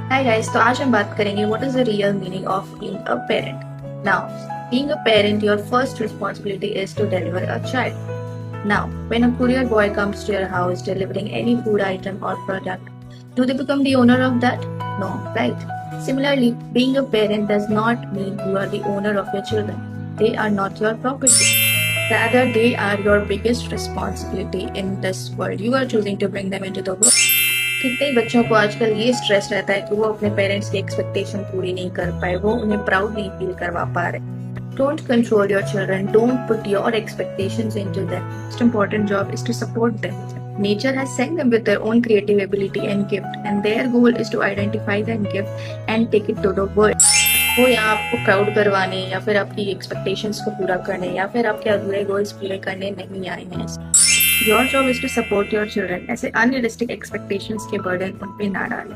Hi guys, तो आज हम बात करेंगे what is the real meaning of being a parent. Now, being a parent, your first responsibility is to deliver a child. Now, when a courier boy comes to your house delivering any food item or product, do they become the owner of that? No, right? Similarly, being a parent does not mean you are the owner of your children. They are not your property. Rather, they are your biggest responsibility in this world. You are choosing to bring them into the world. कितने बच्चों को आजकल ये stress रहता है कि वो अपने पेरेंट्स की एक्सपेक्टेशन पूरी नहीं कर पाए, वो उन्हें प्राउड नहीं फील करवा पा रहे. Don't control your children. Don't put your expectations into them. Most important job is to support them. Nature has sent them with their own creative ability and gift, and their goal is to identify that gift and take it to the world. वो यहाँ आपको proud करवाने या फिर आपकी expectations को पूरा करने या फिर आपके अधूरे गोल्स पूरे करने नहीं आए हैं. Your job is to support your children. ऐसे unrealistic expectations के burden उन पे ना डालें.